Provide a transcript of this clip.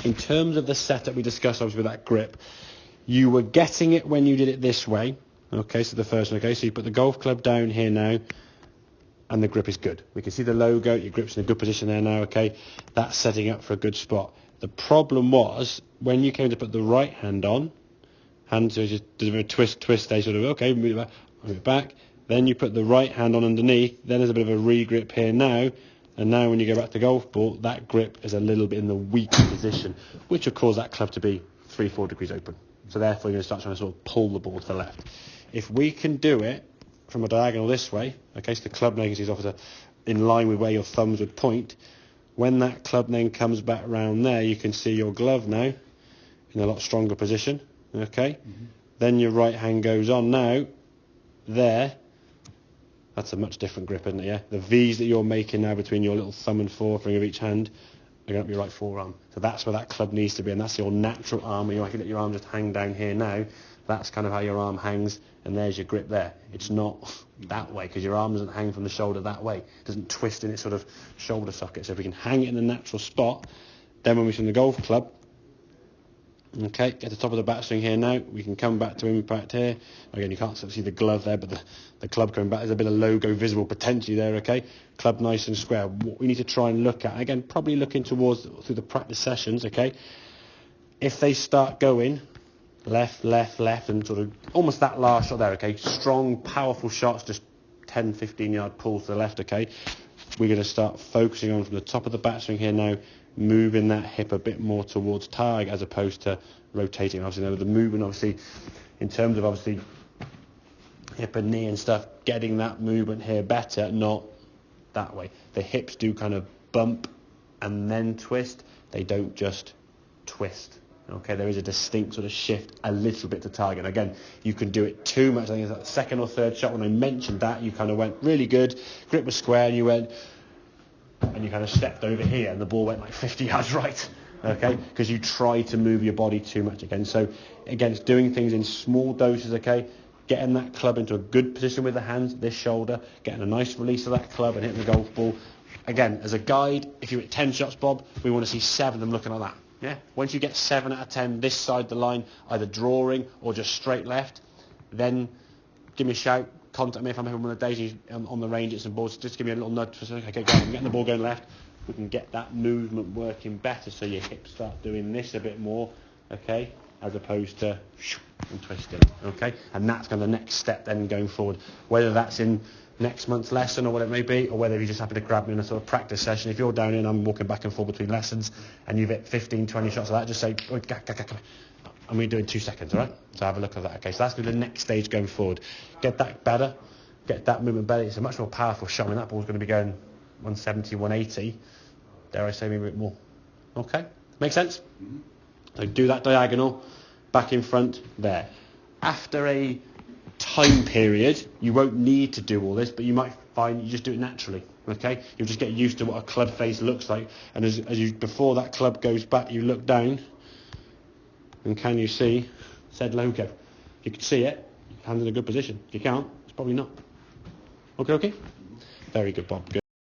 in terms of the setup we discussed, obviously with that grip, you were getting it when you did it this way. Okay, so the first one. Okay, so you put the golf club down here now, and the grip is good. We can see the logo. Your grip's in a good position there now. Okay, that's setting up for a good spot. The problem was when you came to put the right hand on, so just do a twist there, sort of, okay, move it back. Then you put the right hand on underneath. Then there's a bit of a re-grip here now. And now when you go back to golf ball, that grip is a little bit in the weak position, which will cause that club to be 3-4 degrees open. So therefore you're going to start trying to sort of pull the ball to the left. If we can do it from a diagonal this way, okay, so the club nose is off in line with where your thumbs would point. When that club then comes back round there, you can see your glove now in a lot stronger position, okay? Then your right hand goes on now, there. That's a much different grip, isn't it, yeah? The V's that you're making now between your little thumb and forefinger of each hand are going up your right forearm. So that's where that club needs to be, and that's your natural arm. You can let your arm just hang down here now. That's kind of how your arm hangs, and there's your grip there. It's not that way, because your arm doesn't hang from the shoulder that way. It doesn't twist in its sort of shoulder socket. So if we can hang it in the natural spot, then when we swing the golf club, okay, get to the top of the backswing here now. We can come back to impact here. Again, you can't see the glove there, but the club coming back. There's a bit of logo visible potentially there, okay? Club nice and square. What we need to try and look at, again, probably looking towards through the practice sessions, okay? If they start going left, and sort of almost that last shot there, okay? Strong, powerful shots, just 10, 15-yard pulls to the left, okay? We're going to start focusing on from the top of the backswing here now, moving that hip a bit more towards target as opposed to rotating. Obviously, now the movement, obviously, in terms of obviously hip and knee and stuff, getting that movement here better, not that way. The hips do kind of bump and then twist. They don't just twist. Okay, there is a distinct sort of shift a little bit to target. Again, you can do it too much. I think it's that second or third shot when I mentioned that, you kind of went really good, grip was square, and you went, and you kind of stepped over here, and the ball went like 50 yards right. Okay, because you try to move your body too much again. So again, it's doing things in small doses. Okay, getting that club into a good position with the hands, this shoulder, getting a nice release of that club and hitting the golf ball. Again, as a guide, if you hit 10 shots, Bob, we want to see 7 of them looking like that. Yeah. Once you get 7 out of 10 this side of the line, either drawing or just straight left, then give me a shout. Contact me if I'm having one of the days on the range at some balls. Just give me a little nudge for saying, okay, go on, I'm getting the ball going left. We can get that movement working better, so your hips start doing this a bit more, okay, as opposed to and twisting, okay. And that's kind of the next step then going forward. Whether that's in next month's lesson or whatever it may be, or whether you just happen to grab me in a sort of practice session. If you're down in, I'm walking back and forth between lessons, and you've hit 15, 20 shots of that, just say, oh, and we're doing 2 seconds, all right? So have a look at that, okay? So that's going to be the next stage going forward. Get that better, get that movement better. It's a much more powerful shot. I mean, that ball's going to be going 170, 180, dare I say maybe a bit more. Okay? Make sense? Mm-hmm. So do that diagonal, back in front, there. After a time period, you won't need to do all this, but you might find you just do it naturally, okay? You'll just get used to what a club face looks like, and as you before that club goes back, you look down, and can you see said logo? If you can see it, your hand's in a good position. If you can't, it's probably not. Okay? Very good, Bob. Good.